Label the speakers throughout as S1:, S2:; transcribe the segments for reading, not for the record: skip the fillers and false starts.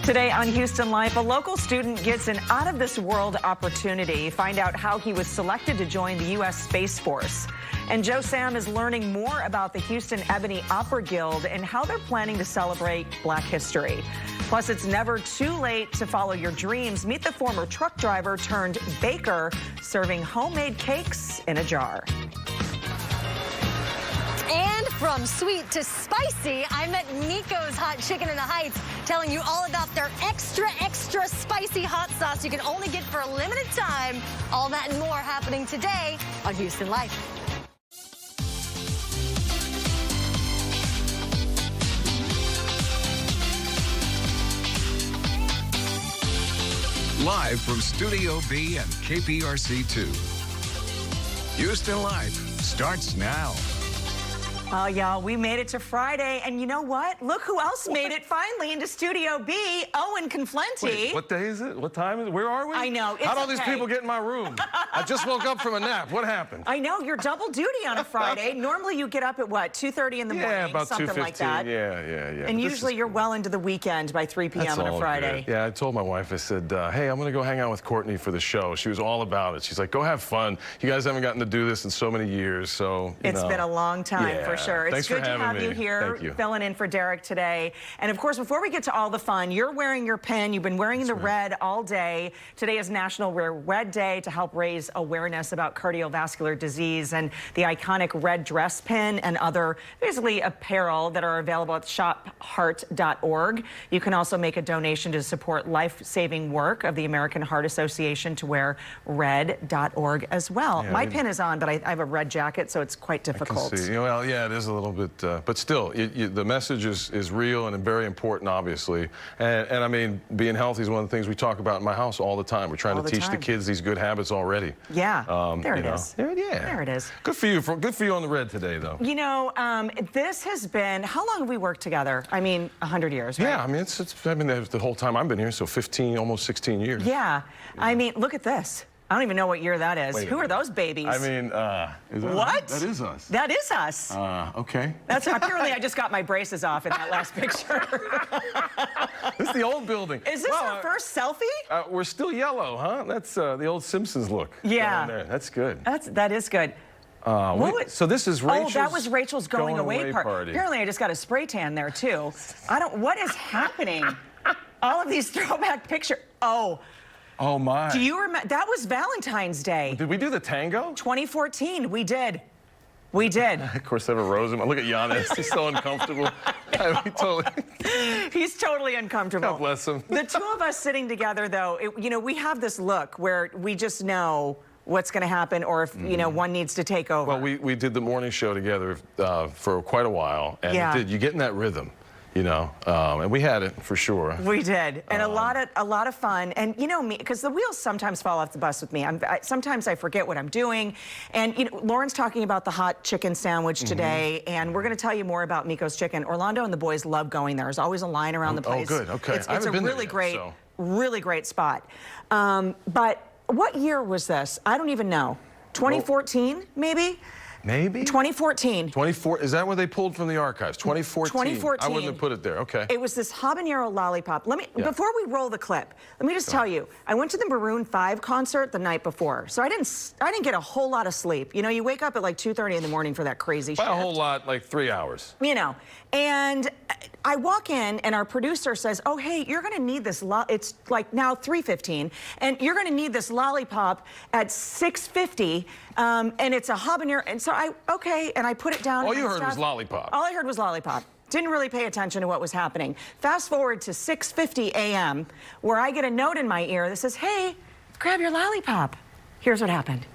S1: Today on Houston Life, a local student gets an out-of-this-world opportunity. Find out how he was selected to join the U.S. Space Force. And Joe Sam is learning more about the Houston Ebony Opera Guild and how they're planning to celebrate Black history. Plus, it's never too late to follow your dreams. Meet the former truck driver turned baker serving homemade cakes in a jar.
S2: And from sweet to spicy, I'm at Nico's Hot Chicken in the Heights, telling you all about their extra spicy hot sauce you can only get for a limited time. All that and more happening today on Houston Life.
S3: Live from Studio B and KPRC2. Houston Life starts now.
S1: Oh, y'all, we made it to Friday, and you know what? Look who else made it finally into Studio B, Owen Conflenti.
S4: Wait, what day is it? What time is it? Where are we?
S1: I know.
S4: How do all these people get in my room? I just woke up from a nap. What happened?
S1: I know, you're double duty on a Friday. Normally you get up at what, 2:30 in the morning?
S4: Yeah, about 2:15.
S1: Something like that.
S4: Yeah.
S1: And usually you're well into the weekend by 3 p.m. on a Friday.
S4: Good. Yeah, I told my wife, I said, hey, I'm going to go hang out with Courtney for the show. She was all about it. She's like, go have fun. You guys haven't gotten to do this in so many years, so,
S1: It's been a long time, for sure.
S4: Thanks
S1: It's good
S4: for having
S1: to have
S4: me.
S1: you here, filling in for Derek today. And of course, before we get to all the fun, you're wearing your pin. You've been wearing the red all day. Today is National Wear Red Day to help raise awareness about cardiovascular disease, and the iconic red dress pin and other basically apparel that are available at shopheart.org. You can also make a donation to support life-saving work of the American Heart Association to wear red.org as well.
S4: Yeah,
S1: My pin is on, but I have a red jacket, so it's quite difficult.
S4: I can see. Well, yeah, it is a little bit, but still, the message is real and very important, obviously. And I mean, being healthy is one of the things we talk about in my house all the time. We're trying to teach the kids these good habits already.
S1: Yeah, there it is. There it is.
S4: Good for you. Good for you on the red today, though.
S1: You know, this has been, how long have we worked together? I mean, 100 years, right?
S4: Yeah, I mean, I mean, the whole time I've been here, so 15, almost 16 years.
S1: Yeah. I mean, look at this. I don't even know what year that is. Who are those babies?
S4: I mean, is that
S1: what?
S4: That is us.
S1: That is us.
S4: Okay.
S1: That's apparently I just got my braces off in that last picture.
S4: This is the old building.
S1: Is this our first selfie?
S4: We're still yellow, huh? That's the old Simpsons look.
S1: Yeah.
S4: There. That's good.
S1: That is good.
S4: So this is Rachel's.
S1: Oh, that was Rachel's going away party. Apparently, I just got a spray tan there too. What is happening? All of these throwback pictures.
S4: Oh my.
S1: Do you remember? That was Valentine's Day.
S4: Did we do the tango?
S1: 2014, we did. We did.
S4: Of course, ever Rosen. Look at Giannis. He's so uncomfortable.
S1: He's totally uncomfortable.
S4: God bless him.
S1: The two of us sitting together, though, you know, we have this look where we just know what's going to happen, or if, you know, one needs to take over.
S4: Well, we did the morning show together for quite a while, and you get in that rhythm. You know, and we had it for sure.
S1: We did, and a lot of fun. And you know me, because the wheels sometimes fall off the bus with me. Sometimes I forget what I'm doing. And you know, Lauren's talking about the hot chicken sandwich today, and we're going to tell you more about Miko's Chicken. Orlando and the boys love going there. There's always a line around the place.
S4: Oh, good. Okay.
S1: It's a really great spot. But what year was this? I don't even know. 2014, maybe?
S4: Maybe?
S1: 2014.
S4: 24, is that what they pulled from the archives? 2014.
S1: 2014.
S4: I wouldn't have put it there. Okay.
S1: It was this habanero lollipop. Before we roll the clip, let me just tell you, I went to the Maroon 5 concert the night before, so I didn't get a whole lot of sleep. You know, you wake up at like 2:30 in the morning for that crazy shit.
S4: By a whole lot, like 3 hours.
S1: You know, and I walk in and our producer says, oh, hey, you're going to need this, it's like now 3:15, and you're going to need this lollipop at 6:50, and it's a habanero, and so and I put it down.
S4: All you heard was lollipop.
S1: All I heard was lollipop. Didn't really pay attention to what was happening. Fast forward to 6:50 a.m., where I get a note in my ear that says, hey, grab your lollipop. Here's what happened.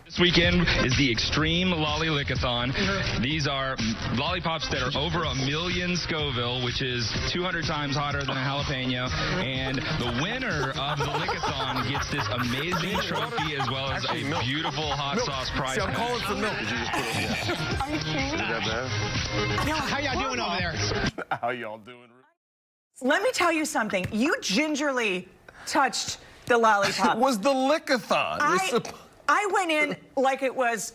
S5: This weekend is the Extreme Lolly-Lick-a-thon. These are lollipops that are over 1 million Scoville, which is 200 times hotter than a jalapeno. And the winner of the Lick-a-thon gets this amazing trophy as well as a beautiful hot sauce prize.
S4: See, I'm calling for milk. Did you just put it on?
S1: Are you kidding?
S4: Is that bad?
S6: How y'all doing over there?
S4: How y'all doing?
S1: Let me tell you something. You gingerly touched the lollipop.
S4: It was the Lick-a-thon.
S1: I went in like it was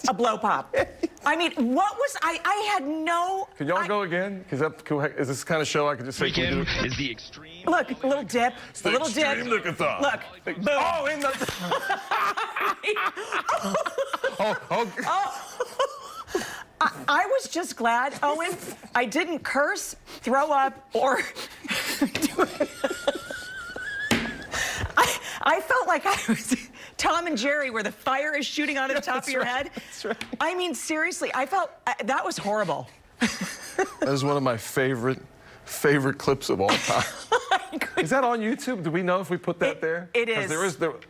S1: a blow pop. I mean, what was I had no.
S4: Can y'all go again? Because is this kind of show I could just say?
S5: Weekend is the extreme.
S1: Look, a little dip.
S4: The
S1: A little dip.
S4: Extreme Look-a-thon.
S1: Look. Boom.
S4: Oh, in the.
S1: I was just glad, Owen, I didn't curse, throw up, or. I felt like I was Tom and Jerry, where the fire is shooting out of the top of your head.
S4: That's right.
S1: I mean, seriously, I felt that was horrible.
S4: That is one of my favorite clips of all time. Is that on YouTube? Do we know if we put that there?
S1: It is.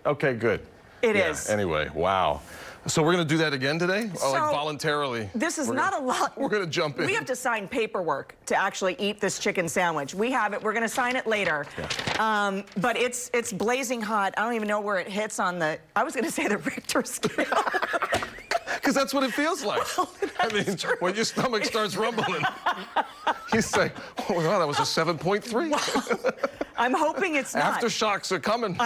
S4: Okay, good.
S1: It is.
S4: Anyway, wow. So we're going to do that again today?
S1: So,
S4: like voluntarily?
S1: This is not a lot.
S4: We're going to jump in.
S1: We have to sign paperwork to actually eat this chicken sandwich. We have it. We're going to sign it later. Yeah. But it's blazing hot. I don't even know where it hits on the, I was going to say the Richter scale.
S4: Because that's what it feels like.
S1: Well,
S4: I mean, when your stomach starts rumbling, you say, oh, wow, that was a 7.3.
S1: Well, I'm hoping it's not.
S4: Aftershocks are coming.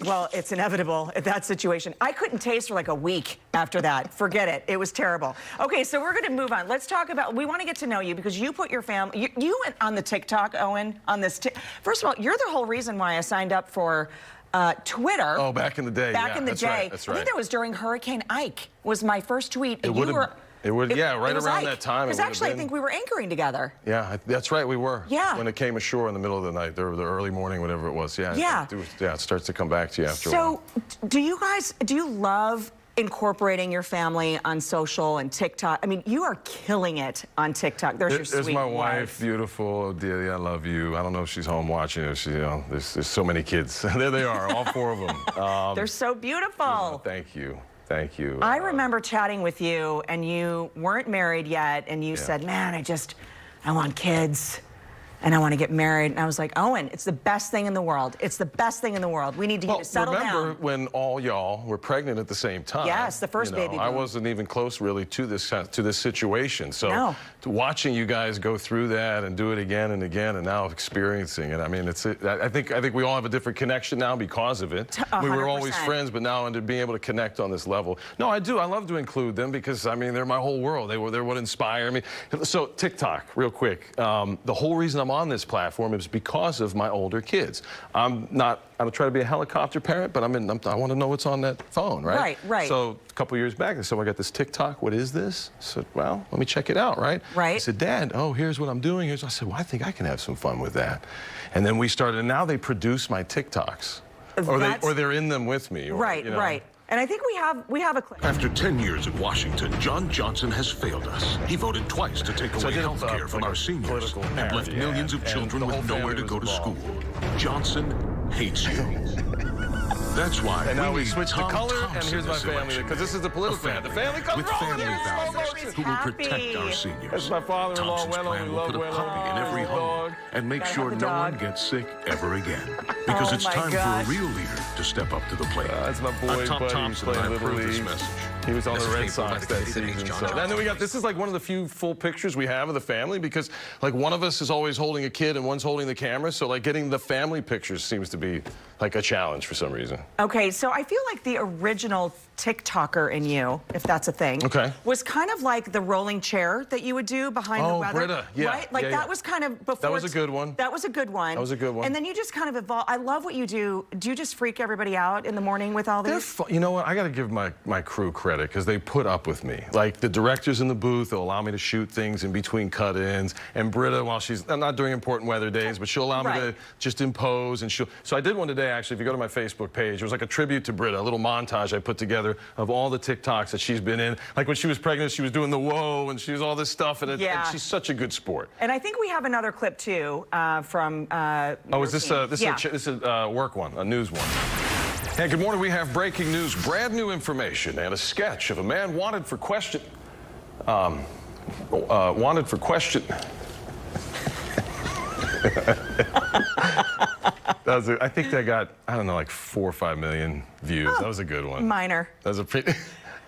S1: Well, it's inevitable at that situation. I couldn't taste for like a week after that. Forget it. It was terrible. Okay, so we're going to move on. Let's talk about, we want to get to know you because you put your family, you went on the TikTok, Owen, on this. First of all, you're the whole reason why I signed up for Twitter.
S4: Oh, back in the day.
S1: Back in the day.
S4: Right, that's right.
S1: I think that was during Hurricane Ike was my first tweet. And
S4: right around that time.
S1: Because actually, I think we were anchoring together.
S4: Yeah, that's right, we were.
S1: Yeah.
S4: When it came ashore in the middle of the night, the early morning, whatever it was. Yeah.
S1: Yeah.
S4: It starts to come back to you after a while.
S1: So, do you love incorporating your family on social and TikTok? I mean, you are killing it on TikTok. There's
S4: my wife, beautiful Delia. I love you. I don't know if she's home watching it. There's so many kids. There they are, all four of them.
S1: They're so beautiful.
S4: Thank you. Thank you.
S1: I remember chatting with you, and you weren't married yet, and you said, man, I want kids. And I want to get married. And I was like, Owen, it's the best thing in the world. It's the best thing in the world. We need to get to settle down.
S4: Remember when all y'all were pregnant at the same time?
S1: Yes, the first baby boom.
S4: I wasn't even close really to this situation. So watching you guys go through that and do it again and again and now experiencing it, I mean, I think we all have a different connection now because of it.
S1: 100%.
S4: We were always friends, but now under being able to connect on this level. No, I do. I love to include them because, I mean, they're my whole world. They're what inspire me. So TikTok, real quick. The whole reason I'm on this platform is because of my older kids. I don't try to be a helicopter parent, but I want to know what's on that phone, right?
S1: Right.
S4: So a couple years back, I got this TikTok. What is this? I said, well, let me check it out, right?
S1: Right.
S4: I said, Dad, here's what I'm doing. I said, well, I think I can have some fun with that. And then we started, and now they produce my TikToks. Or they're in them with me.
S1: Right. And I think we have a clip.
S7: After 10 years in Washington, John Johnson has failed us. He voted twice to take away health care from our seniors and left millions of children with nowhere to go to school. Johnson hates you. That's why
S4: and now we
S7: need
S4: switch the
S7: Tom
S4: color,
S7: Thompson
S4: and here's my family, because this is the political family. The family comes
S7: with family
S4: rolling
S7: values who will protect our seniors.
S4: That's my father-in-law,
S7: Thompson's plan will put a puppy in every home and make sure no one gets sick ever again. Because it's time for a real leader to step up to the plate.
S4: That's my boy,
S7: Tom
S4: buddy,
S7: Thompson, and I approve this message.
S4: He was on the Red
S7: paid for by
S4: Sox
S7: the
S4: that
S7: Canadian
S4: season.
S7: John
S4: And then we got, this is like one of the few full pictures we have of the family because like one of us is always holding a kid and one's holding the camera. So like getting the family pictures seems to be like a challenge for some reason.
S1: Okay, so I feel like the original TikToker in you, if that's a thing, was kind of like the rolling chair that you would do behind the weather.
S4: Britta, yeah.
S1: Right? Like that was kind of before.
S4: That was a good one.
S1: That was a good one.
S4: That was a good one.
S1: And then you just kind of evolve. I love what you do. Do you just freak everybody out in the morning with all these?
S4: You know what? I got to give my crew credit because they put up with me. Like the directors in the booth, they'll allow me to shoot things in between cut-ins. And Britta, while I'm not during important weather days, but she'll allow me to just impose. And so I did one today, actually, if you go to my Facebook page, it was like a tribute to Britta, a little montage I put together of all the TikToks that she's been in. Like when she was pregnant, she was doing the whoa, and she was all this stuff. And she's such a good sport.
S1: And I think we have another clip, too, from
S4: is this a work one, a news one? Hey, good morning. We have breaking news, brand new information, and a sketch of a man wanted for question. Wanted for question. I think that got, I don't know, like 4 or 5 million views. That was a good one.
S1: Minor.
S4: That was a pretty.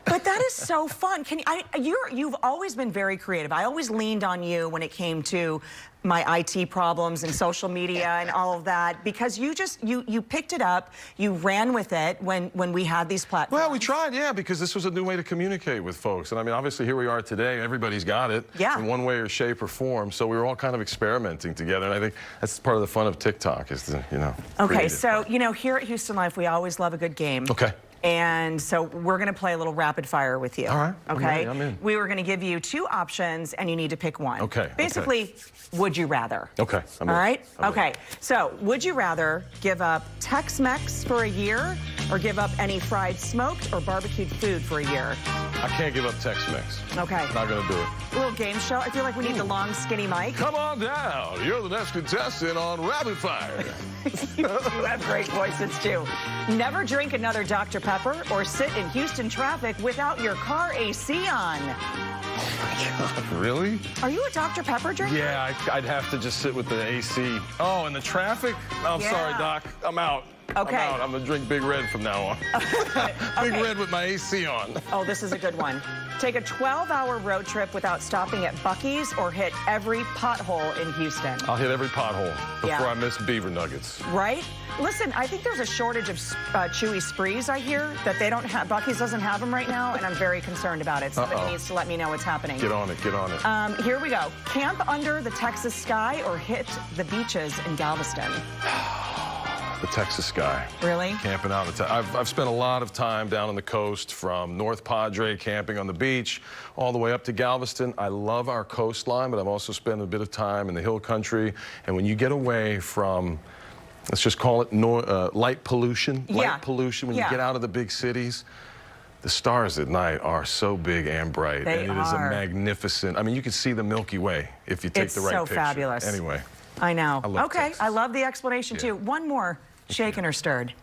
S1: But that is so fun. You've always been very creative. I always leaned on you when it came to my IT problems and social media and all of that, because you picked it up, you ran with it when we had these platforms.
S4: Well, we tried, yeah, because this was a new way to communicate with folks. And I mean, obviously, here we are today. Everybody's got it in one way or shape or form. So we were all kind of experimenting together. And I think that's part of the fun of TikTok is to,
S1: Okay,
S4: create it.
S1: so, here at Houston Life, we always love a good game.
S4: Okay.
S1: And so we're going to play a little rapid fire with you.
S4: All right.
S1: Okay.
S4: I'm in.
S1: We were going to give you 2 options, and you need to pick one.
S4: Okay.
S1: Basically, would you rather?
S4: Okay.
S1: All right. Okay. So, would you rather give up Tex-Mex for a year, or give up any fried, smoked, or barbecued food for a year?
S4: I can't give up Tex-Mex.
S1: Okay.
S4: Not going to do it.
S1: A little game show. I feel like we need the long, skinny mic.
S4: Come on down. You're the next contestant on Rapid Fire.
S1: You have great voices, too. Never drink another Dr. Pepper or sit in Houston traffic without your car AC on.
S4: Really?
S1: Are you a Dr. Pepper drinker?
S4: Yeah, I'd have to just sit with the AC. Oh, and the traffic? I'm sorry, Doc. I'm out.
S1: Okay.
S4: I'm out. I'm going to drink Big Red from now on. Big Red with my AC on.
S1: Oh, this is a good one. Take a 12-hour road trip without stopping at Buc-ee's, or hit every pothole in Houston.
S4: I'll hit every pothole before I miss beaver nuggets.
S1: Right? Listen, I think there's a shortage of chewy sprees, I hear, that they don't have. Buc-ee's doesn't have them right now, and I'm very concerned about it. Somebody needs to let me know what's happening.
S4: Get on it. Get on it.
S1: Here we go. Camp under the Texas sky, or hit the beaches in Galveston?
S4: The Texas sky.
S1: Really?
S4: Camping out. I've spent a lot of time down on the coast, from North Padre, camping on the beach, all the way up to Galveston. I love our coastline, but I've also spent a bit of time in the hill country. And when you get away from, let's just call it light pollution, light pollution, when you get out of the big cities, the stars at night are so big and bright.
S1: They
S4: and it is a magnificent, I mean, you can see the Milky Way if you take the right picture.
S1: It's so fabulous.
S4: Anyway.
S1: I know.
S4: I love
S1: okay,
S4: Texas.
S1: I love the explanation, too. One more. Shaken or stirred?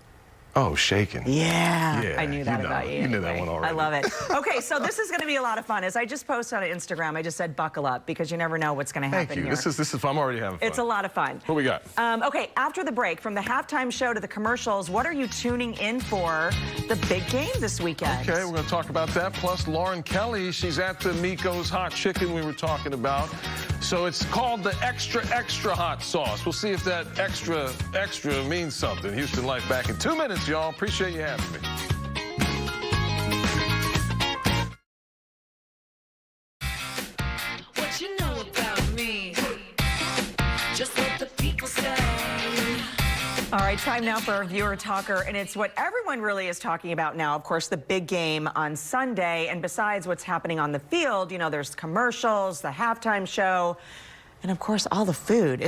S4: Oh, shaken.
S1: Yeah. I knew that about you.
S4: You knew that one already.
S1: I love it. Okay, so this is going to be a lot of fun. As I just posted on Instagram, I just said buckle up, because you never know what's going to happen
S4: Thank you.
S1: here.
S4: This is I'm already having fun.
S1: It's a lot of fun.
S4: What we got?
S1: Okay, after the break, from the halftime show to the commercials, what are you tuning in for the big game this weekend?
S4: Okay, we're going to talk about that. Plus, Lauren Kelly, she's at the Miko's Hot Chicken we were talking about. So it's called the extra, extra hot sauce. We'll see if that extra, extra means something. Houston Life back in 2 minutes, y'all. Appreciate you having me.
S8: What you know about me? Just what the people say.
S1: All right, time now for our viewer talker, and it's what everyone really is talking about now. Of course, the big game on Sunday, and besides what's happening on the field, there's commercials, the halftime show, and of course, all the food.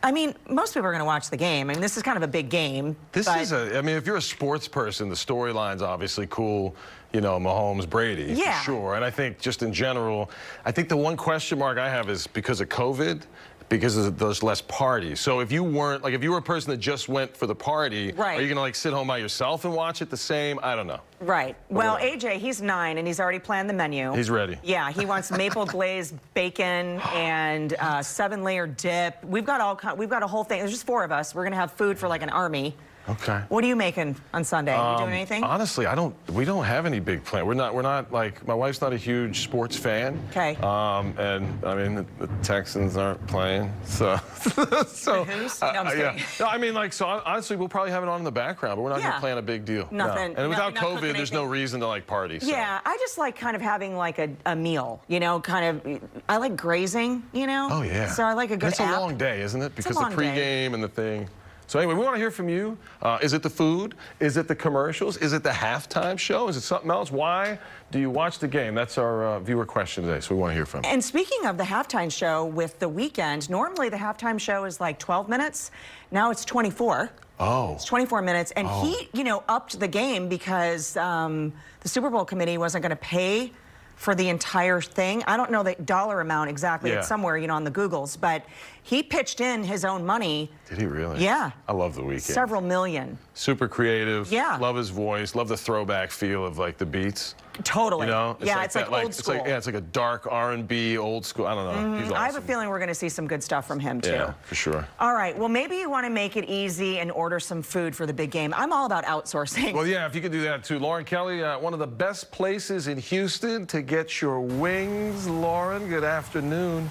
S1: I mean, most people are going to watch the game. I mean, this is kind of a big game.
S4: I mean, if you're a sports person, the storyline's obviously cool. Mahomes, Brady, for sure. And I think just in general, I think the one question mark I have is because of COVID, because there's less parties. So if you weren't, if you were a person that just went for the party, are you going to sit home by yourself and watch it the same? I don't know.
S1: Right. Well, AJ, he's 9, and he's already planned the menu.
S4: He's ready.
S1: Yeah, he wants maple glazed bacon and 7-layer dip. We've got a whole thing. There's just 4 of us. We're going to have food for like an army.
S4: Okay.
S1: What are you making on Sunday? You doing anything?
S4: Honestly, we don't have any big plans. We're not like, my wife's not a huge sports fan.
S1: Okay.
S4: And I mean, the Texans aren't playing, so.
S1: The who's? No, I'm kidding.
S4: No, I mean, so honestly, we'll probably have it on in the background, but we're not going to plan a big deal.
S1: Nothing.
S4: No. And without
S1: not
S4: COVID, there's no reason to party. So.
S1: Yeah, I just like kind of having like a meal, I like grazing,
S4: Oh, yeah.
S1: So I like a good
S4: It's a long day, isn't it? Because the pregame and the thing. So anyway, we want to hear from you. Is it the food? Is it the commercials? Is it the halftime show? Is it something else? Why do you watch the game? That's our viewer question today, so we want to hear from you.
S1: And speaking of the halftime show with The Weeknd, normally the halftime show is like 12 minutes. Now it's 24.
S4: Oh.
S1: It's 24 minutes. And he, upped the game because the Super Bowl committee wasn't going to pay for the entire thing. I don't know the dollar amount exactly. It's somewhere, on the Googles, but He pitched in his own money.
S4: Did he really?
S1: Yeah.
S4: I love The Weeknd.
S1: Several million.
S4: Super creative.
S1: Yeah.
S4: Love his voice. Love the throwback feel of like the beats.
S1: Totally.
S4: You know?
S1: Yeah, it's like old school.
S4: It's like a dark R&B, old school. I don't know. He's awesome.
S1: I have a feeling we're going to see some good stuff from him, too.
S4: Yeah, for sure.
S1: All right. Well, maybe you want to make it easy and order some food for the big game. I'm all about outsourcing.
S4: Well, yeah, if you could do that, too. Lauren Kelly, one of the best places in Houston to get your wings. Lauren, good afternoon.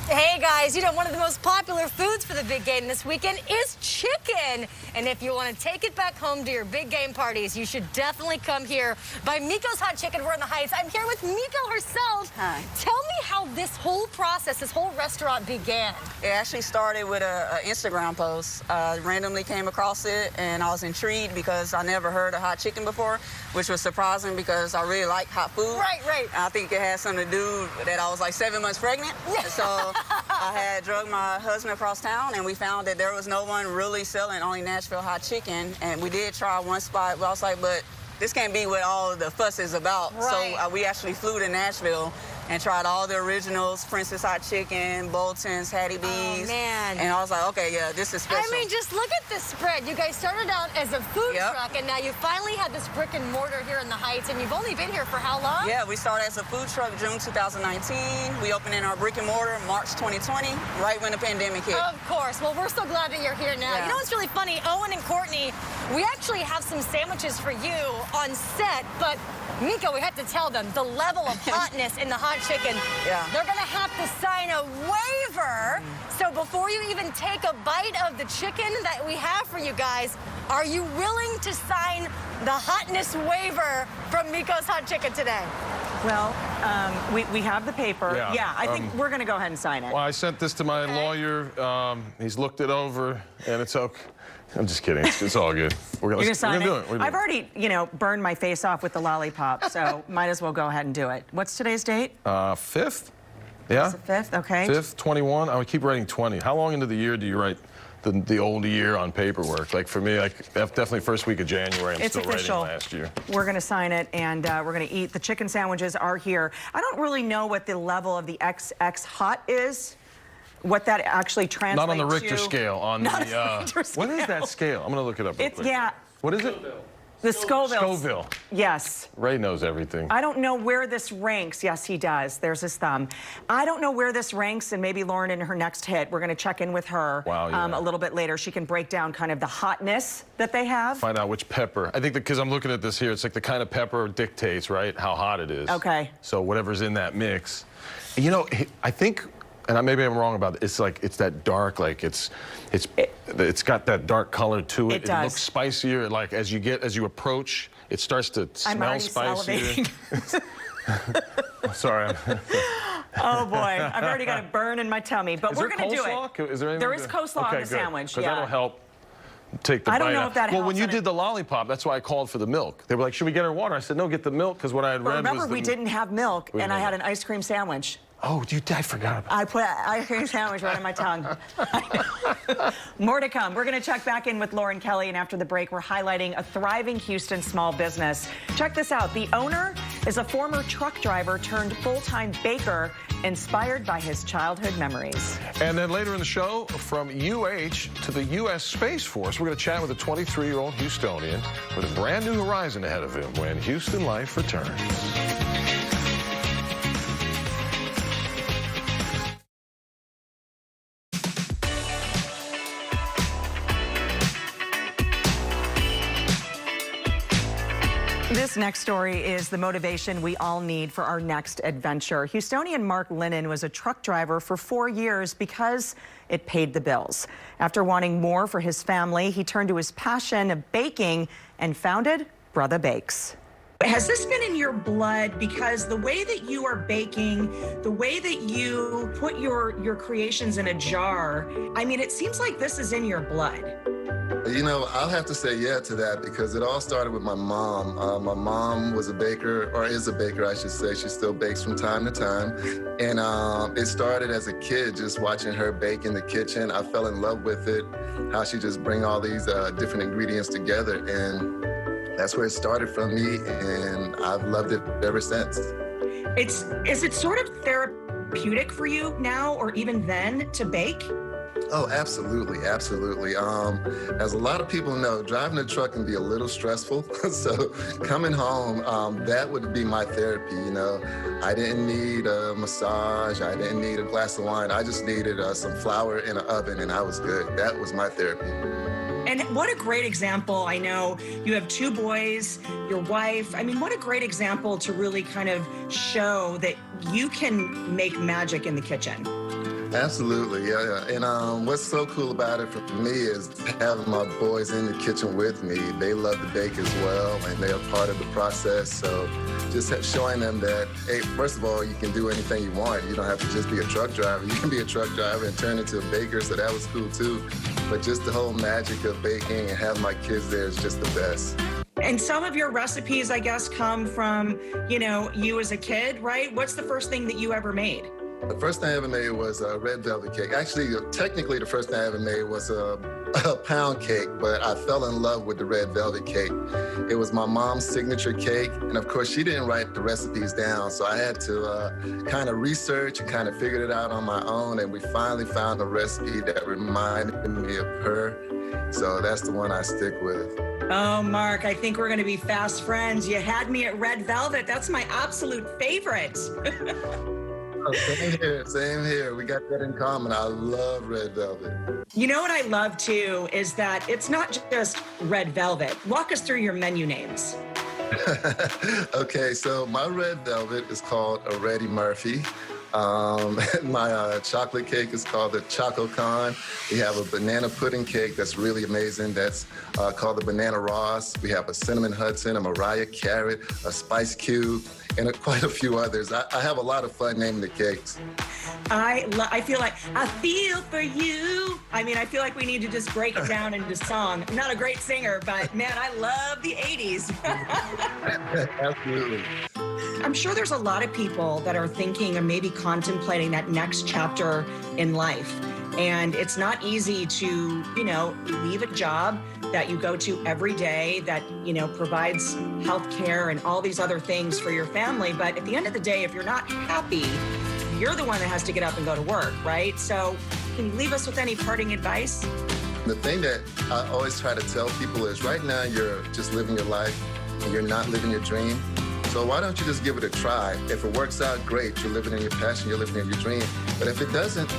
S2: Hey guys, you know, one of the most popular foods for the big game this weekend is chicken. And if you want to take it back home to your big game parties, you should definitely come here by Miko's Hot Chicken. We're in the Heights. I'm here with Miko herself.
S9: Hi.
S2: Tell me how this whole process, this whole restaurant began.
S9: It actually started with an Instagram post. Randomly came across it, and I was intrigued because I never heard of hot chicken before, which was surprising because I really like hot food.
S2: Right, right.
S9: I think it had something to do that I was like 7 months pregnant. So I had drugged my husband across town, and we found that there was no one really selling only Nashville hot chicken. And we did try one spot, but I was like, but this can't be what all the fuss is about.
S2: Right.
S9: So we actually flew to Nashville and tried all the originals, Princess Hot Chicken, Bolton's, Hattie B's.
S2: Oh, man.
S9: And I was like, okay, yeah, this is special.
S2: I mean, just look at this spread. You guys started out as a food truck, and now you finally have this brick and mortar here in the Heights, and you've only been here for how long?
S9: Yeah, we started as a food truck June 2019. We opened in our brick and mortar March 2020, right when the pandemic hit.
S2: Of course. Well, we're so glad that you're here now.
S9: Yeah.
S2: You know what's really funny? Owen and Courtney, we actually have some sandwiches for you on set, but Miko, we have to tell them the level of hotness in the hot chicken.
S9: Yeah.
S2: They're going to have to sign a waiver. So before you even take a bite of the chicken that we have for you guys, are you willing to sign the hotness waiver from Miko's Hot Chicken today?
S1: Well, we have the paper.
S4: Yeah.
S1: I think we're going to go ahead and sign it.
S4: Well, I sent this to my lawyer. He's looked it over, and it's okay. I'm just kidding. It's all good.
S1: You're going to sign it?
S4: We're gonna do it.
S1: I've already, burned my face off with the lollipop, so might as well go ahead and do it. What's today's date?
S4: 5th. Yeah.
S1: Is it 5th? Okay.
S4: 5th, 21. I would keep writing 20. How long into the year do you write the old year on paperwork? Like for me, like definitely first week of January. I'm
S1: It's
S4: still
S1: official.
S4: writing last year. We're
S1: going to sign it, and we're going to eat. The chicken sandwiches are here. I don't really know what the level of the XX hot is. What that actually translates to.
S4: Not on the Richter scale. On
S1: Not
S4: the.
S1: on the Richter scale.
S4: What is that scale? I'm gonna look it up. Real quick.
S1: Yeah.
S4: What is it?
S1: The Scoville.
S4: Scoville.
S1: Yes.
S4: Ray knows everything.
S1: I don't know where this ranks. Yes, he does. There's his thumb. I don't know where this ranks, and maybe Lauren in her next hit, we're going to check in with her a little bit later. She can break down kind of the hotness that they have.
S4: Find out which pepper. I think because I'm looking at this here, it's like the kind of pepper dictates, right, how hot it is.
S1: Okay.
S4: So whatever's in that mix. You know, I think, and maybe I'm wrong about it, it's that dark, like it's got that dark color to it.
S1: It does.
S4: It looks spicier. Like as you approach, it starts to smell spicier. Sorry.
S1: Oh boy, I've already got a burn in my tummy, but we're going to do it.
S4: Is there
S1: There is coleslaw on the sandwich.
S4: Because that'll help take the bite
S1: I don't know
S4: out.
S1: if that helps.
S4: Well, when you did the lollipop, that's why I called for the milk. They were like, should we get her water? I said, no, get the milk, because what I had read
S1: remember,
S4: was
S1: we didn't have milk, and I had an ice cream sandwich.
S4: Oh, I forgot about that.
S1: I put an ice cream sandwich right on my tongue. More to come. We're going to check back in with Lauren Kelly, and after the break, we're highlighting a thriving Houston small business. Check this out. The owner is a former truck driver turned full-time baker, inspired by his childhood memories.
S4: And then later in the show, from UH to the U.S. Space Force, we're going to chat with a 23-year-old Houstonian with a brand new horizon ahead of him when Houston Life returns.
S1: This next story is the motivation we all need for our next adventure. Houstonian Mark Lennon was a truck driver for 4 years because it paid the bills. After wanting more for his family, he turned to his passion of baking and founded Brother Bakes. Has this been in your blood? Because the way that you are baking, the way that you put your creations in a jar, I mean, it seems like this is in your blood.
S10: You know, I'll have to say yeah to that because it all started with my mom. My mom was a baker, or is a baker, I should say. She still bakes from time to time. And it started as a kid, just watching her bake in the kitchen. I fell in love with it, how she just bring all these different ingredients together. And that's where it started from me, and I've loved it ever since.
S1: Is it sort of therapeutic for you now or even then to bake?
S10: Oh, absolutely, absolutely. As a lot of people know, driving a truck can be a little stressful. So coming home, that would be my therapy, you know. I didn't need a massage. I didn't need a glass of wine. I just needed some flour in an oven and I was good. That was my therapy.
S1: And what a great example. I know you have 2 boys, your wife. I mean, what a great example to really kind of show that you can make magic in the kitchen.
S10: Absolutely, yeah. And what's so cool about it for me is having my boys in the kitchen with me. They love to bake as well, and they are part of the process. So just showing them that, hey, first of all, you can do anything you want. You don't have to just be a truck driver. You can be a truck driver and turn into a baker, so that was cool too. But just the whole magic of baking and having my kids there is just the best.
S1: And some of your recipes, I guess, come from, you know, you as a kid, right? What's the first thing that you ever made?
S10: The first thing I ever made was a red velvet cake. Actually, technically, the first thing I ever made was a pound cake, but I fell in love with the red velvet cake. It was my mom's signature cake, and of course, she didn't write the recipes down, so I had to kind of research and kind of figure it out on my own, and we finally found a recipe that reminded me of her. So that's the one I stick with.
S1: Oh, Mark, I think we're going to be fast friends. You had me at red velvet. That's my absolute favorite.
S10: Oh, same here. We got that in common. I love red velvet.
S1: You know what I love too is that it's not just red velvet. Walk us through your menu names.
S10: Okay, so my red velvet is called a Reddy Murphy. My chocolate cake is called the Choco Con. We have a banana pudding cake that's really amazing. That's called the Banana Ross. We have a Cinnamon Hudson, a Mariah Carrot, a Spice Cube, and quite a few others. I have a lot of fun naming the cakes.
S1: I feel like I feel for you. I mean, I feel like we need to just break it down into song. I'm not a great singer, but man, I love the 80s.
S10: Absolutely.
S1: I'm sure there's a lot of people that are thinking or maybe contemplating that next chapter in life. And it's not easy to, you know, leave a job that you go to every day that, you know, provides health care and all these other things for your family. But at the end of the day, if you're not happy, you're the one that has to get up and go to work, right? So can you leave us with any parting advice?
S10: The thing that I always try to tell people is right now you're just living your life and you're not living your dream. So why don't you just give it a try? If it works out, great. You're living in your passion, you're living in your dream. But if it doesn't,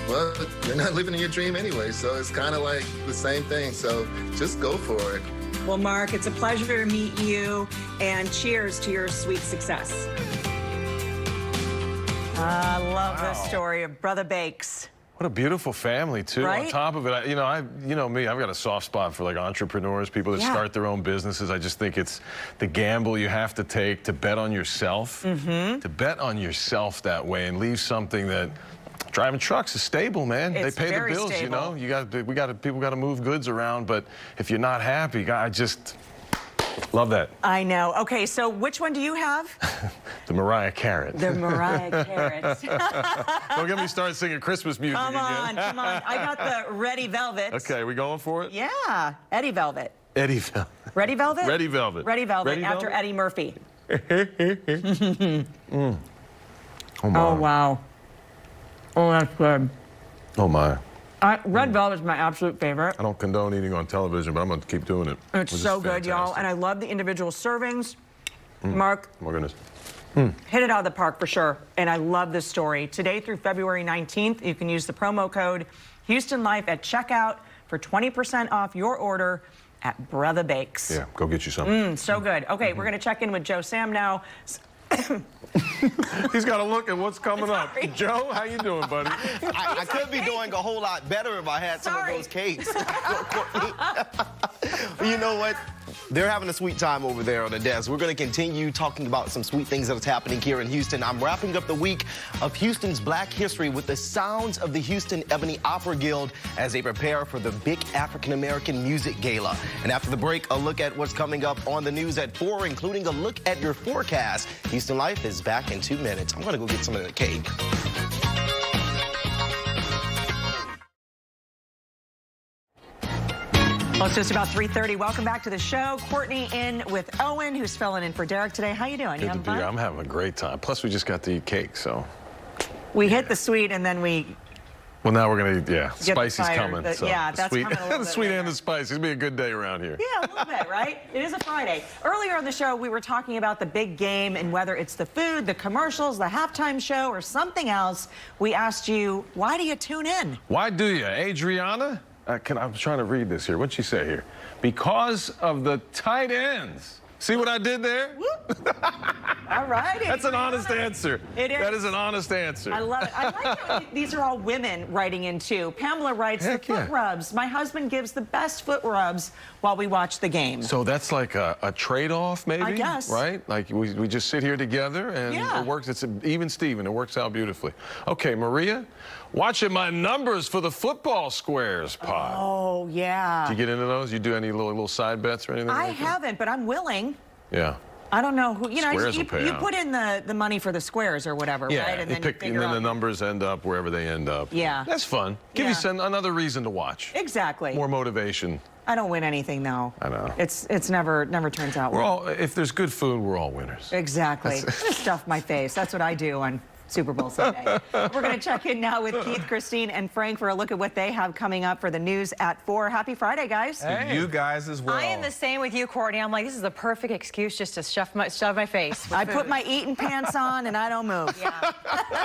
S10: well, you're not living in your dream anyway. So it's kind of like the same thing. So just go for it.
S1: Well, Mark, it's a pleasure to meet you, and cheers to your sweet success. I love this story of Brother Bakes.
S4: What a beautiful family, too.
S1: Right?
S4: On top of it, you know me, I've got a soft spot for like entrepreneurs, people that start their own businesses. I just think it's the gamble you have to take to bet on yourself, to bet on yourself that way and leave something that driving trucks is stable, man.
S1: It's
S4: they pay the bills,
S1: stable.
S4: you know. People got to move goods around, but if you're not happy, I just love that.
S1: I know. Okay, so which one do you have?
S4: The Mariah Carrot.
S1: The Mariah Carrot.
S4: Don't get me started singing Christmas music
S1: Come on,
S4: again.
S1: come on. I got the Reddy Velvet.
S4: Okay, we going for it?
S1: Yeah, Eddie Velvet.
S4: Eddie Velvet.
S1: Reddy Velvet?
S4: Reddy Velvet.
S1: Reddy Velvet,
S4: Reddy
S1: after
S4: Velvet?
S1: Eddie Murphy.
S4: Oh, my.
S1: Oh, wow. Oh, that's good.
S4: Oh, my.
S1: Red Velvet is my absolute favorite.
S4: I don't condone eating on television, but I'm going to keep doing it.
S1: It's so good, y'all. And I love the individual servings. Mark,
S4: Oh, my goodness.
S1: hit it out of the park for sure. And I love this story. Today through February 19th, you can use the promo code Houston Life at checkout for 20% off your order at Brother Bakes.
S4: Yeah, go get you something.
S1: So good. Okay, we're going to check in with Joe Sam now.
S4: He's got to look at what's coming up.
S1: Sorry.
S4: Joe, how you doing, buddy?
S6: I could be doing a whole lot better if I had some of those cakes. You know what? They're having a sweet time over there on the desk. We're going to continue talking about some sweet things that are happening here in Houston. I'm wrapping up the week of Houston's Black History with the sounds of the Houston Ebony Opera Guild as they prepare for the big African American Music Gala. And after the break, a look at what's coming up on the news at 4, including a look at your forecast. Houston Life is back in 2 minutes. I'm going to go get some of the cake.
S1: Well, it's just about 3:30. Welcome back to the show. Courtney in with Owen, who's filling in for Derek today. How you doing?
S4: Good to be here. I'm having a great time. Plus, we just got to eat cake, so
S1: We hit the sweet and then we
S4: Well, now we're going to,
S1: Get
S4: spicy's
S1: the fire,
S4: coming.
S1: yeah, that's
S4: sweet,
S1: coming a little
S4: the
S1: bit
S4: sweet
S1: later.
S4: and the spicy. It's going to be a good day around here.
S1: Yeah, a little bit, right? It is a Friday. Earlier on the show, we were talking about the big game and whether it's the food, the commercials, the halftime show, or something else. We asked you, why do you tune in?
S4: Why do you? Adriana? I'm trying to read this here. What'd she say here? Because of the tight ends. See what I did there?
S1: All right.
S4: That's an honest answer.
S1: It is.
S4: That is an honest answer.
S1: I love it. I like how these are all women writing in, too. Pamela writes,
S4: Heck
S1: the foot rubs. My husband gives the best foot rubs while we watch the game.
S4: So that's like a trade-off, maybe?
S1: I guess.
S4: Right? Like we just sit here together and it works. It's even Steven. It works out beautifully. Okay, Maria, watching my numbers for the football squares pod.
S1: Oh, yeah.
S4: Do you get into those? You do any little side bets or anything
S1: I
S4: like that?
S1: haven't, but I'm willing.
S4: Yeah.
S1: I don't know who,
S4: Squares
S1: you
S4: will pay out.
S1: put in the money for the squares or whatever,
S4: Yeah,
S1: right?
S4: and then the numbers end up wherever they end up.
S1: Yeah.
S4: That's fun. Give you another reason to watch.
S1: Exactly.
S4: More motivation.
S1: I don't win anything, though.
S4: I know.
S1: It's never turns out well.
S4: If there's good food, we're all winners.
S1: Exactly. Just stuff my face. That's what I do on Super Bowl Sunday. We're going to check in now with Keith, Christine, and Frank for a look at what they have coming up for the news at 4. Happy Friday, guys.
S11: Hey. You guys as well.
S12: I am the same with you, Courtney. I'm like, this is the perfect excuse just to shove my face.
S1: I put my eating pants on and I don't move.
S12: Yeah.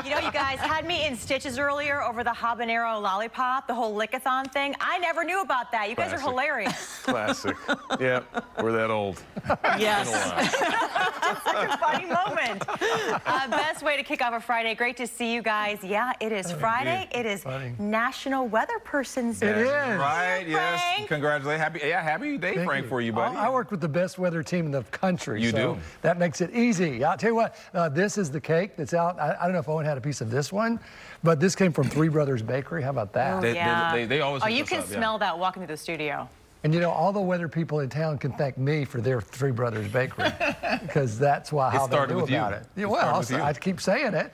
S12: You know, you guys had me in stitches earlier over the habanero lollipop, the whole lickathon thing. I never knew about that. You guys are hilarious.
S4: Classic. Yeah, we're that old.
S1: Yes.
S12: It's like a funny moment. Best way to kick off a Friday. Great to see you guys. Yeah, it is Friday. It is National Weather Person's Day.
S11: It is. Right, yes.
S12: Frank.
S11: Congratulations. Happy day, Frank, for you, buddy.
S13: I work with the best weather team in the country.
S11: You
S13: so
S11: do.
S13: That makes it easy. I'll tell you what, this is the cake that's out. I don't know if Owen had a piece of this one, but this came from Three Brothers Bakery. How about that?
S11: They always
S12: you can smell that walking through the studio.
S13: And you know, all the weather people in town can thank me for their Three Brothers Bakery because that's how they do about it. Yeah, well, I keep saying it.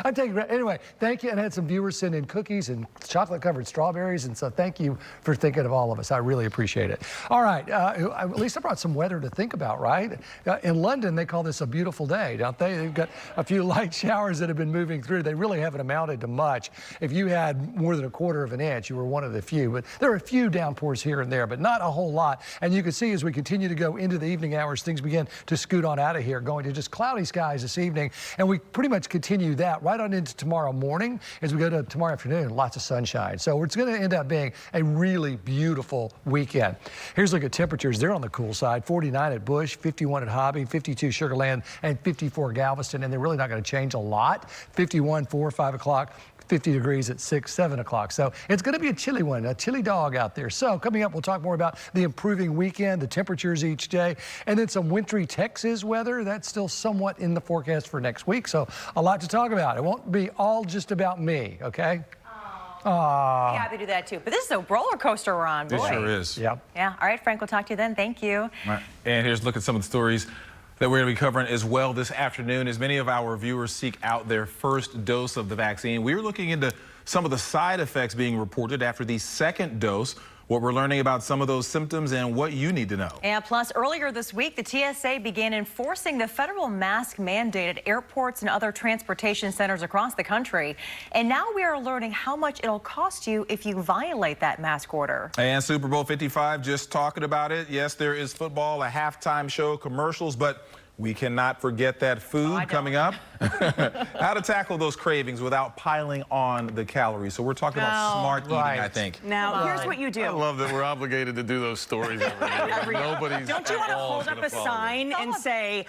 S13: I'm taking anyway. Thank you, and I had some viewers send in cookies and chocolate-covered strawberries, and so thank you for thinking of all of us. I really appreciate it. All right, at least I brought some weather to think about, right? In London, they call this a beautiful day, don't they? They've got a few light showers that have been moving through. They really haven't amounted to much. If you had more than 1/4 of an inch, you were one of the few, but there are a few downpours here and there, but not a whole lot. And you can see as we continue to go into the evening hours, things begin to scoot on out of here, going to just cloudy skies this evening. And we pretty much continue that right on into tomorrow morning. As we go to tomorrow afternoon, lots of sunshine. So it's going to end up being a really beautiful weekend. Here's a look at temperatures. They're on the cool side. 49 at Bush, 51 at Hobby, 52 Sugar Land, and 54 Galveston. And they're really not going to change a lot. 51, 4, 5 o'clock. 50 degrees at 6, 7 o'clock. So it's going to be a chilly one, a chilly dog out there. So coming up, we'll talk more about the improving weekend, the temperatures each day, and then some wintry Texas weather. That's still somewhat in the forecast for next week. So a lot to talk about. It won't be all just about me, okay?
S12: Aww. Yeah, happy to do that too. But this is a roller coaster we're on, boy.
S11: It sure is.
S13: Yep.
S12: Yeah. All right, Frank, we'll talk to you then. Thank you.
S11: All right. And here's a look at some of the stories that we're going to be covering as well this afternoon. As many of our viewers seek out their first dose of the vaccine, we're looking into some of the side effects being reported after the second dose, what we're learning about some of those symptoms, and what you need to know.
S12: And plus, earlier this week, the TSA began enforcing the federal mask mandate at airports and other transportation centers across the country. And now we are learning how much it'll cost you if you violate that mask order.
S11: And Super Bowl 55, just talking about it. Yes, there is football, a halftime show, commercials, but we cannot forget that food coming up. How to tackle those cravings without piling on the calories. So we're talking about smart eating, I think.
S1: Now, here's what you do.
S4: I love that we're obligated to do those stories every year. Nobody's
S1: Don't you want to hold up a sign and say,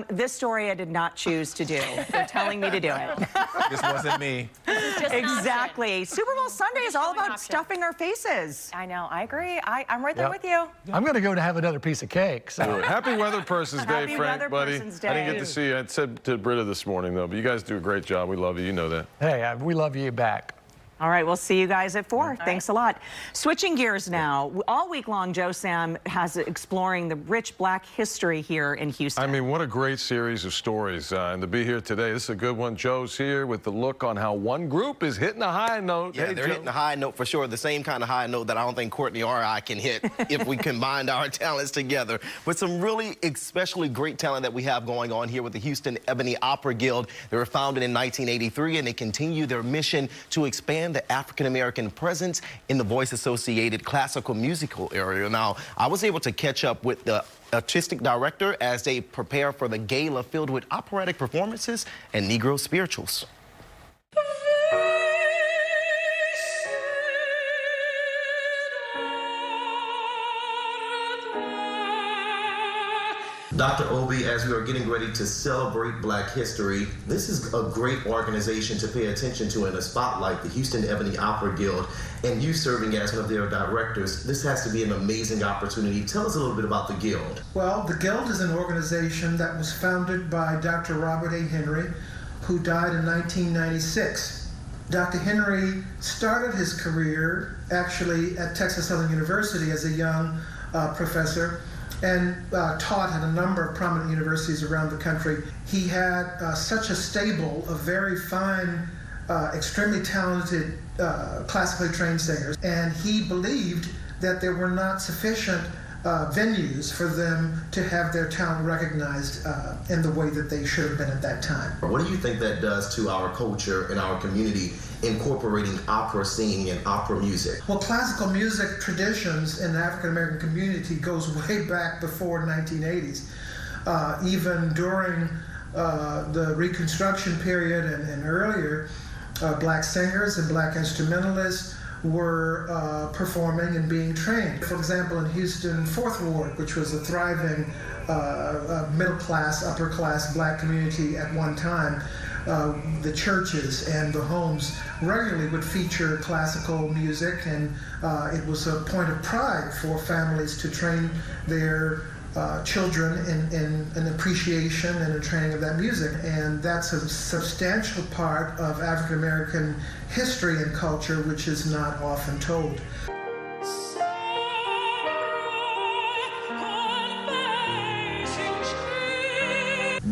S1: this story I did not choose to do. They're telling me to do it.
S11: This wasn't me.
S1: Exactly. Super Bowl Sunday is all about stuffing our faces.
S12: I know. I agree. I'm right there with you.
S13: I'm going to go to have another piece of cake. So.
S4: Happy Weather Person's Day,
S1: Happy
S4: Frank,
S1: Weather
S4: buddy.
S1: Person's Day.
S4: I didn't get to see you. I said to Britta this morning, though, but you guys do a great job. We love you. You know that.
S13: Hey, we love you back.
S1: All right, we'll see you guys at 4. Thanks a lot. Switching gears now. All week long, Joe Sam has exploring the rich Black history here in Houston.
S4: I mean, what a great series of stories. And to be here today, this is a good one. Joe's here with the look on how one group is hitting a high note.
S6: Yeah, they're hitting a high note for sure. The same kind of high note that I don't think Courtney or I can hit if we combined our talents together. With some really especially great talent that we have going on here with the Houston Ebony Opera Guild. They were founded in 1983, and they continue their mission to expand the African-American presence in the voice-associated classical musical area. Now, I was able to catch up with the artistic director as they prepare for the gala filled with operatic performances and Negro spirituals. Dr. Obi, as we are getting ready to celebrate Black history, this is a great organization to pay attention to in a spotlight, the Houston Ebony Opera Guild, and you serving as one of their directors. This has to be an amazing opportunity. Tell us a little bit about the Guild.
S14: Well, the Guild is an organization that was founded by Dr. Robert A. Henry, who died in 1996. Dr. Henry started his career actually at Texas Southern University as a young professor, and taught at a number of prominent universities around the country. He had such a stable of very fine, extremely talented, classically trained singers, and he believed that there were not sufficient venues for them to have their talent recognized in the way that they should have been at that time.
S6: What do you think that does to our culture and our community incorporating opera singing and opera music?
S14: Well, classical music traditions in the African American community goes way back before 1980s. Even during the Reconstruction period and earlier, Black singers and Black instrumentalists were performing and being trained. For example, in Houston Fourth Ward, which was a thriving middle-class, upper-class Black community at one time, the churches and the homes regularly would feature classical music, and it was a point of pride for families to train their children in an appreciation and a training of that music. And that's a substantial part of African American history and culture, which is not often told.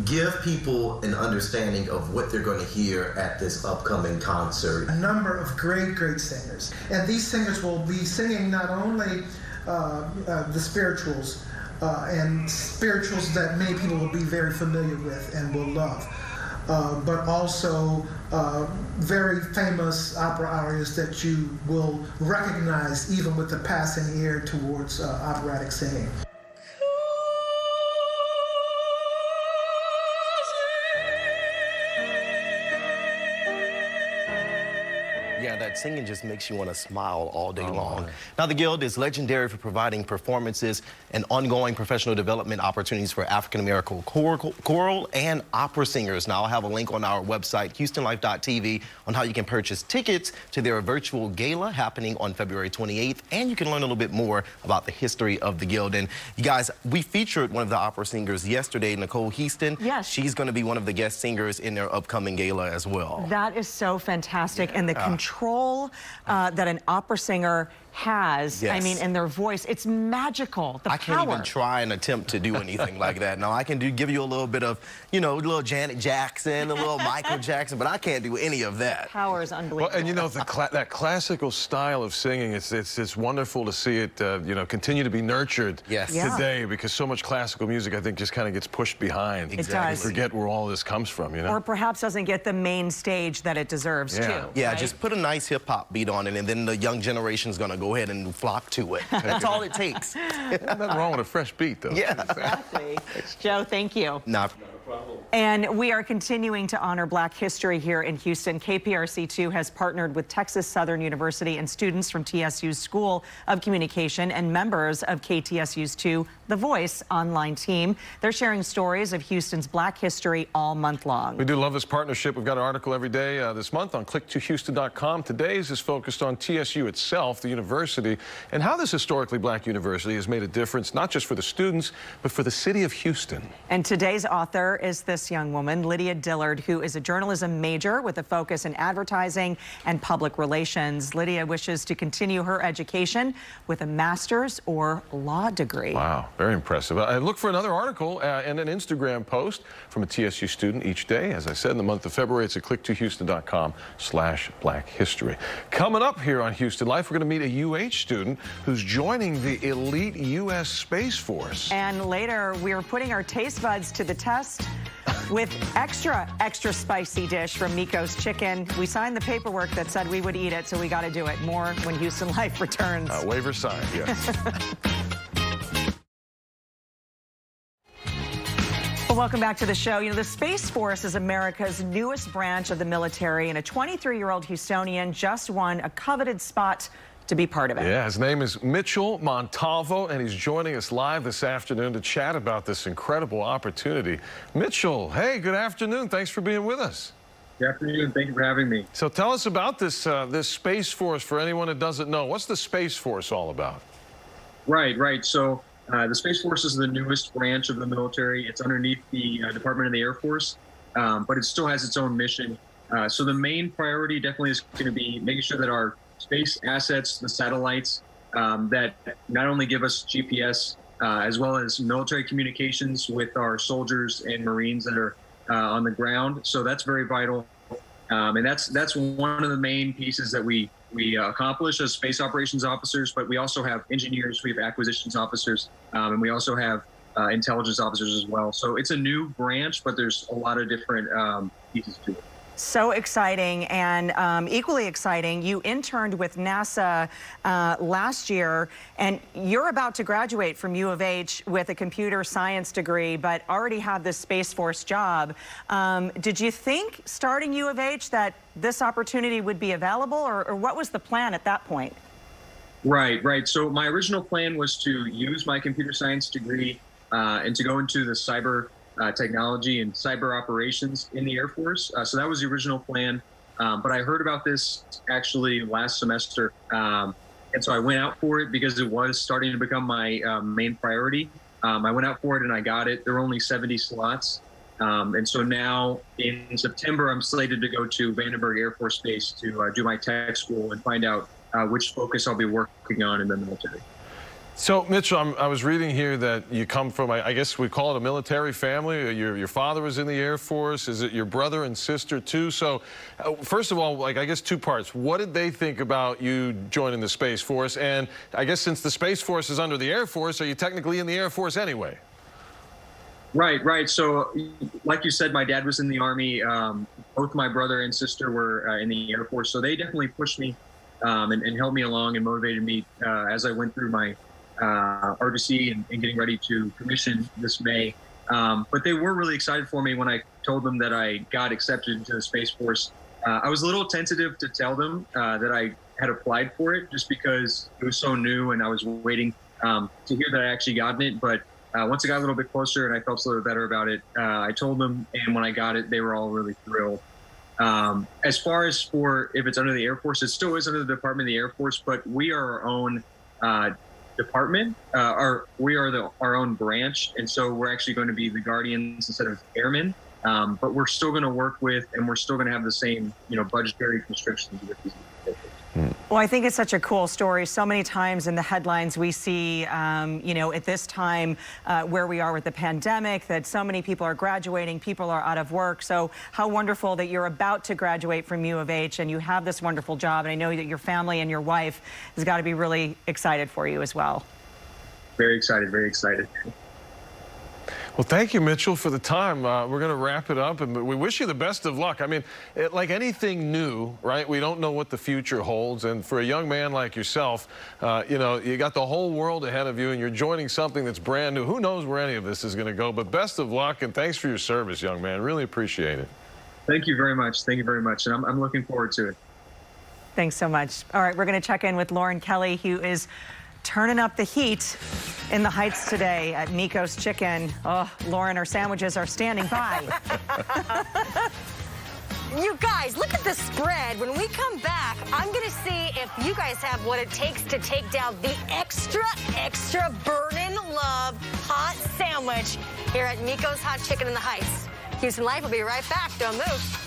S6: Give people an understanding of what they're going to hear at this upcoming concert.
S14: A number of great, great singers. And these singers will be singing not only the spirituals, and spirituals that many people will be very familiar with and will love, but also very famous opera arias that you will recognize even with the passing ear towards operatic singing.
S6: Yeah, that singing just makes you want to smile all day long. Now, the Guild is legendary for providing performances and ongoing professional development opportunities for African-American choral and opera singers. Now, I'll have a link on our website, HoustonLife.tv, on how you can purchase tickets to their virtual gala happening on February 28th, and you can learn a little bit more about the history of the Guild. And you guys, we featured one of the opera singers yesterday, Nicole Houston.
S1: Yes.
S6: She's going to be one of the guest singers in their upcoming gala as well.
S1: That is so fantastic, and the control that an opera singer has,
S6: yes.
S1: I mean, in their voice, it's magical. The
S6: I
S1: power.
S6: can't even try and attempt to do anything like that. Now, I can give you a little bit of, you know, a little Janet Jackson, a little Michael Jackson, but I can't do any of that.
S1: Power is unbelievable.
S4: Well, and you know, that classical style of singing, it's wonderful to see it, you know, continue to be nurtured today, because so much classical music, I think, just kind of gets pushed behind.
S1: Exactly.
S4: You forget where all this comes from, you know?
S1: Or perhaps doesn't get the main stage that it deserves, too.
S6: Yeah,
S1: right?
S6: just put a nice hip-hop beat on it, and then the young generation's going to go ahead and flock to it. That's all it takes.
S4: Nothing wrong with a fresh beat, though.
S6: Yeah.
S1: Exactly. Joe, thank you.
S6: Nah.
S1: And we are continuing to honor Black history here in Houston. KPRC2 has partnered with Texas Southern University and students from TSU's School of Communication and members of KTSU's The Voice online team. They're sharing stories of Houston's Black history all month long.
S4: We do love this partnership. We've got an article every day this month on click2houston.com. Today's is focused on TSU itself, the university, and how this historically Black university has made a difference, not just for the students, but for the city of Houston.
S1: And today's author here is this young woman, Lydia Dillard, who is a journalism major with a focus in advertising and public relations. Lydia wishes to continue her education with a master's or law degree.
S4: Wow, very impressive. I look for another article and an Instagram post from a TSU student each day. As I said, in the month of February, it's at click2houston.com/Black History. Coming up here on Houston Life, we're going to meet a UH student who's joining the elite U.S. Space Force.
S1: And later, we're putting our taste buds to the test with extra spicy dish from Nico's Chicken. We signed the paperwork that said we would eat it, so we got to do it. More when Houston Life returns.
S4: Waiver signed, yes.
S1: Well, welcome back to the show. You know, the Space Force is America's newest branch of the military, and a 23-year-old Houstonian just won a coveted spot to be part of it.
S4: Yeah, his name is Mitchell Montalvo, and he's joining us live this afternoon to chat about this incredible opportunity. Mitchell, hey, good afternoon. Thanks for being with us.
S15: Good afternoon. Thank you for having me.
S4: So tell us about this this Space Force for anyone that doesn't know. What's the Space Force all about?
S15: Right. So the Space Force is the newest branch of the military. It's underneath the Department of the Air Force, but it still has its own mission. So the main priority definitely is going to be making sure that our space assets, the satellites that not only give us GPS, as well as military communications with our soldiers and Marines that are on the ground. So that's very vital. And that's one of the main pieces that we accomplish as space operations officers, but we also have engineers, we have acquisitions officers, and we also have intelligence officers as well. So it's a new branch, but there's a lot of different pieces to it.
S1: So exciting, and equally exciting, you interned with NASA last year, and you're about to graduate from U of H with a computer science degree, but already have this Space Force job. Did you think, starting U of H, that this opportunity would be available, or what was the plan at that point?
S15: Right. So my original plan was to use my computer science degree and to go into the cyber technology and cyber operations in the Air Force. So that was the original plan. But I heard about this actually last semester. And so I went out for it because it was starting to become my main priority. I went out for it and I got it. There were only 70 slots. And so now in September, I'm slated to go to Vandenberg Air Force Base to do my tech school and find out which focus I'll be working on in the military.
S4: So, Mitchell, I was reading here that you come from, I guess we call it a military family. Your father was in the Air Force. Is it your brother and sister, too? So, first of all, I guess two parts. What did they think about you joining the Space Force? And I guess since the Space Force is under the Air Force, are you technically in the Air Force anyway?
S15: Right. So, like you said, my dad was in the Army. Both my brother and sister were in the Air Force. So they definitely pushed me and helped me along and motivated me as I went through my RDC and getting ready to commission this May. But they were really excited for me when I told them that I got accepted into the Space Force. I was a little tentative to tell them that I had applied for it just because it was so new and I was waiting to hear that I actually gotten it. But once I got a little bit closer and I felt a little better about it, I told them, and when I got it, they were all really thrilled. As far as for if it's under the Air Force, it still is under the Department of the Air Force, but we are our own department, we are our own branch, and so we're actually going to be the guardians instead of airmen. But we're still going to work with, and we're still going to have the same, budgetary constrictions with these people.
S1: Well, I think it's such a cool story. So many times in the headlines we see, at this time where we are with the pandemic, that so many people are graduating, people are out of work. So how wonderful that you're about to graduate from U of H and you have this wonderful job. And I know that your family and your wife has got to be really excited for you as well.
S15: Very excited, very excited.
S4: Well, thank you, Mitchell, for the time. We're going to wrap it up, and we wish you the best of luck. I mean, like anything new, right, we don't know what the future holds. And for a young man like yourself, you got the whole world ahead of you, and you're joining something that's brand new. Who knows where any of this is going to go, but best of luck, and thanks for your service, young man. Really appreciate it.
S15: Thank you very much. Thank you very much, and I'm looking forward to it.
S1: Thanks so much. All right, we're going to check in with Lauren Kelly, who is turning up the heat in the Heights today at Nico's Chicken. Oh, Lauren, our sandwiches are standing by.
S2: You guys, look at the spread. When we come back, I'm going to see if you guys have what it takes to take down the extra burnin' love hot sandwich here at Nico's Hot Chicken in the Heights. Houston Life will be right back. Don't move.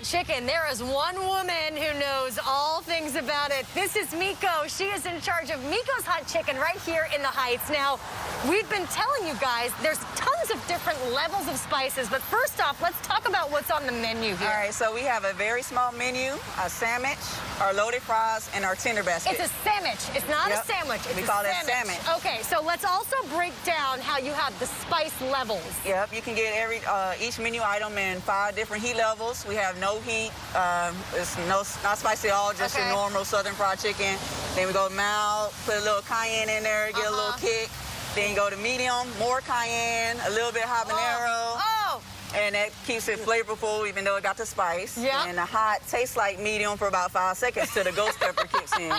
S2: Chicken. There is one woman who knows all things about it. This is Miko. She is in charge of Miko's Hot Chicken right here in the Heights. Now, we've been telling you guys there's tons of different levels of spices, but first off, let's talk about what's on the menu here.
S9: All right, so we have a very small menu, a sandwich, our loaded fries, and our tender basket.
S2: It's a sandwich. It's not a sandwich. It's
S9: we call it sandwich.
S2: Okay, so let's also break down how you have the spice levels.
S9: Yep, you can get each menu item in 5 different heat levels. We have no heat. It's not spicy at all, just your normal southern fried chicken. Then we go mild, put a little cayenne in there, get a little kick. Then you go to medium, more cayenne, a little bit habanero. And that keeps it flavorful, even though it got the spice.
S2: Yeah.
S9: And the hot tastes like medium for about 5 seconds till the ghost pepper kicks in.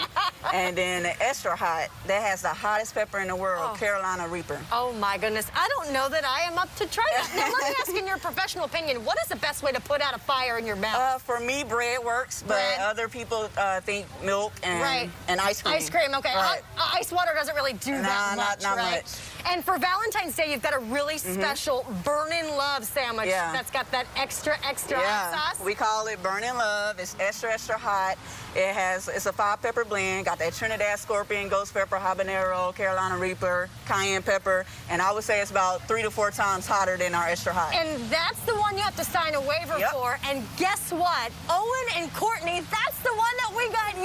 S9: And then the extra hot, that has the hottest pepper in the world, Carolina Reaper.
S2: Oh my goodness, I don't know that I am up to try that. Now, let me ask in your professional opinion, what is the best way to put out a fire in your mouth?
S9: For me, bread works, but other people think milk and ice cream.
S2: Ice cream, okay.
S9: Right.
S2: Ice water doesn't really do that much,
S9: not
S2: right?
S9: much.
S2: And for Valentine's Day, you've got a really special Burnin' Love sandwich that's got that extra hot sauce.
S9: We call it Burnin' Love. It's extra hot. It's a 5-pepper blend. Got that Trinidad Scorpion, ghost pepper, habanero, Carolina Reaper, cayenne pepper, and I would say it's about 3 to 4 times hotter than our extra hot.
S2: And that's the one you have to sign a waiver for. And guess what? Owen and Courtney, that's the one that we got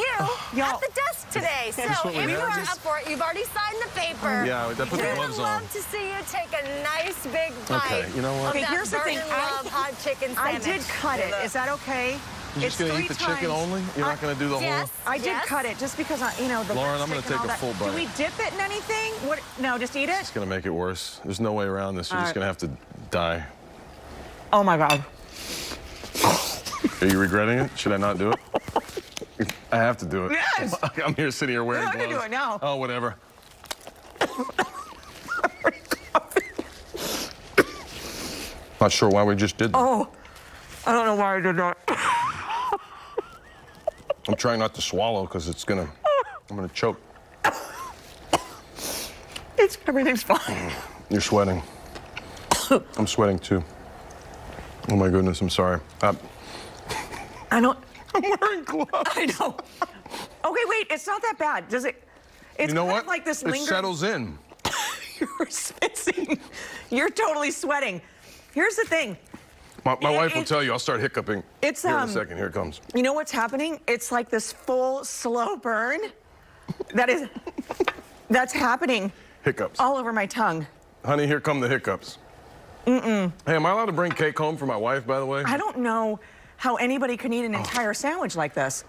S2: you at the desk today. So if you are up for it, you've already signed the paper.
S4: Yeah, I put the gloves on.
S2: I'd love to see you take a nice big bite.
S4: Okay, you know what?
S1: Okay, here's the thing.
S2: Love hot chicken sandwich.
S1: I did cut it. Is that okay?
S4: You're just going to eat the chicken only? You're not going to do the whole?
S1: I did cut it just because, the
S4: Lauren, I'm going to take a full bite.
S1: Do we dip it in anything? What? No, just eat it?
S4: It's going to make it worse. There's no way around this. You're just going to have to die.
S1: Oh, my God.
S4: Are you regretting it? Should I not do it? I have to do it.
S1: Yes.
S4: I'm here sitting here wearing gloves.
S1: I'm going to do it now.
S4: Oh, whatever. Not sure why we just did that.
S1: Oh, I don't know why I did that.
S4: I'm trying not to swallow because I'm gonna choke.
S1: Everything's fine.
S4: You're sweating. I'm sweating too. Oh my goodness, I'm sorry.
S1: I'm
S4: wearing gloves.
S1: I know. Okay, wait, it's not that bad. Does it? It's
S4: you know
S1: kind
S4: what?
S1: of like this
S4: It settles in.
S1: You're spitting. You're totally sweating. Here's the thing.
S4: My wife will tell you. I'll start hiccuping here in a second. Here it comes.
S1: You know what's happening? It's like this full, slow burn. That's happening.
S4: Hiccups.
S1: All over my tongue.
S4: Honey, here come the hiccups. Hey, am I allowed to bring cake home for my wife, by the way?
S1: I don't know how anybody can eat an entire sandwich like this.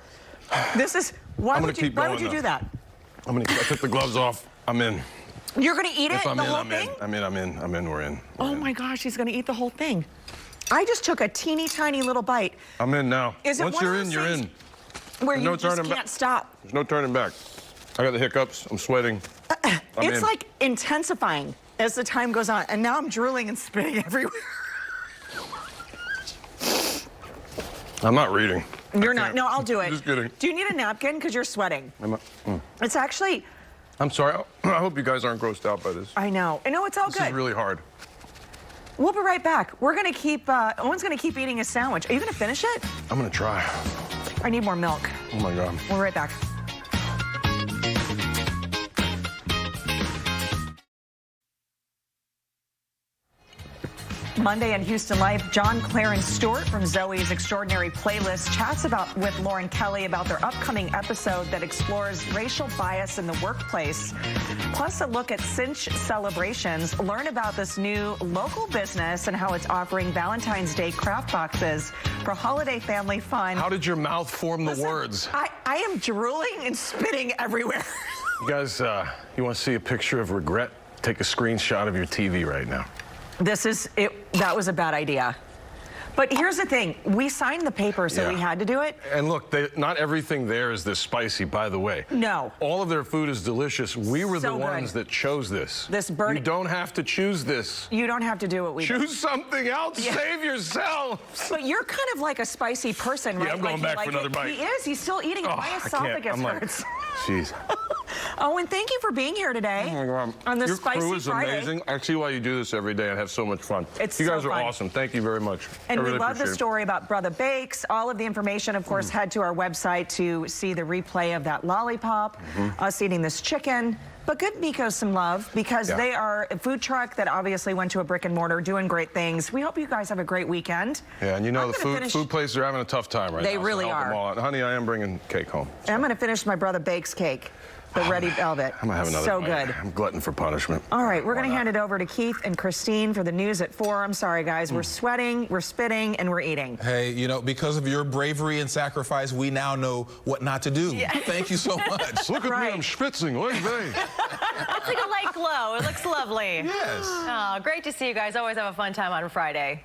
S1: This is, why would you do that?
S4: I took the gloves off. I'm in.
S1: You're going to eat it, the whole thing?
S4: I'm in, we're in.
S1: Oh my gosh, he's going to eat the whole thing. I just took a teeny tiny little bite.
S4: I'm in now.
S1: Once
S4: you're in, you're in.
S1: Where you just can't stop.
S4: There's no turning back. I got the hiccups. I'm sweating.
S1: It's like intensifying as the time goes on. And now I'm drooling and spitting everywhere.
S4: I'm not reading.
S1: You're not. No, I'll do it.
S4: Just kidding.
S1: Do you need a napkin? Because you're sweating. It's actually...
S4: I'm sorry. I hope you guys aren't grossed out by this.
S1: I know. It's all good.
S4: This is really hard.
S1: We'll be right back. We're going to keep... Owen's going to keep eating his sandwich. Are you going to finish it?
S4: I'm going to try.
S1: I need more milk.
S4: Oh, my God.
S1: We'll be right back. Monday in Houston Life, John Clarence Stewart from Zoe's Extraordinary Playlist chats with Lauren Kelly about their upcoming episode that explores racial bias in the workplace. Plus a look at Cinch Celebrations. Learn about this new local business and how it's offering Valentine's Day craft boxes for holiday family fun.
S4: How did your mouth form the words?
S1: I am drooling and spitting everywhere.
S4: You guys, you want to see a picture of regret? Take a screenshot of your TV right now.
S1: That was a bad idea. But here's the thing. We signed the paper, so we had to do it.
S4: And look, not everything there is this spicy, by the way.
S1: No.
S4: All of their food is delicious. We were the
S1: So
S4: ones
S1: good.
S4: that chose this.
S1: This burning.
S4: You don't have to choose this.
S1: You don't have to do what we do.
S4: Choose something else.
S1: Yeah.
S4: Save yourself.
S1: But you're kind of like a spicy person, right?
S4: Yeah, I'm going back for another
S1: it.
S4: bite.
S1: He is. He's still eating.
S4: Oh,
S1: My
S4: I can't.
S1: esophagus
S4: I'm like,
S1: hurts.
S4: jeez.
S1: Owen, thank you for being here today on this
S4: Your
S1: Spicy
S4: crew is
S1: Friday.
S4: amazing. I see why you do this every day and have so much fun.
S1: It's
S4: you guys
S1: so
S4: are
S1: fun.
S4: awesome. Thank you very much.
S1: And
S4: I
S1: we
S4: really
S1: love the
S4: appreciate it.
S1: story about Brother Bakes. All of the information, of course, head to our website to see the replay of that lollipop, us eating this chicken. But give Nikos some love because they are a food truck that obviously went to a brick and mortar doing great things. We hope you guys have a great weekend.
S4: Yeah, and you know the food places are having a tough time right now.
S1: They really
S4: so help
S1: are.
S4: them all out. Honey, I am bringing cake home.
S1: I'm going to finish my Brother Bakes cake, the Ready Velvet.
S4: I'm going to have another
S1: So
S4: bite.
S1: good.
S4: I'm glutton for punishment.
S1: All right, we're going to hand it over to Keith and Christine for the news at 4. I'm sorry, guys. We're sweating, we're spitting, and we're eating.
S11: Hey, you know, because of your bravery and sacrifice, we now know what not to do.
S1: Yeah.
S11: Thank you so much.
S4: Look at me, I'm schwitzing. Look at me.
S12: It's like a light glow. It looks lovely.
S11: Yes.
S12: Oh, great to see you guys. Always have a fun time on Friday.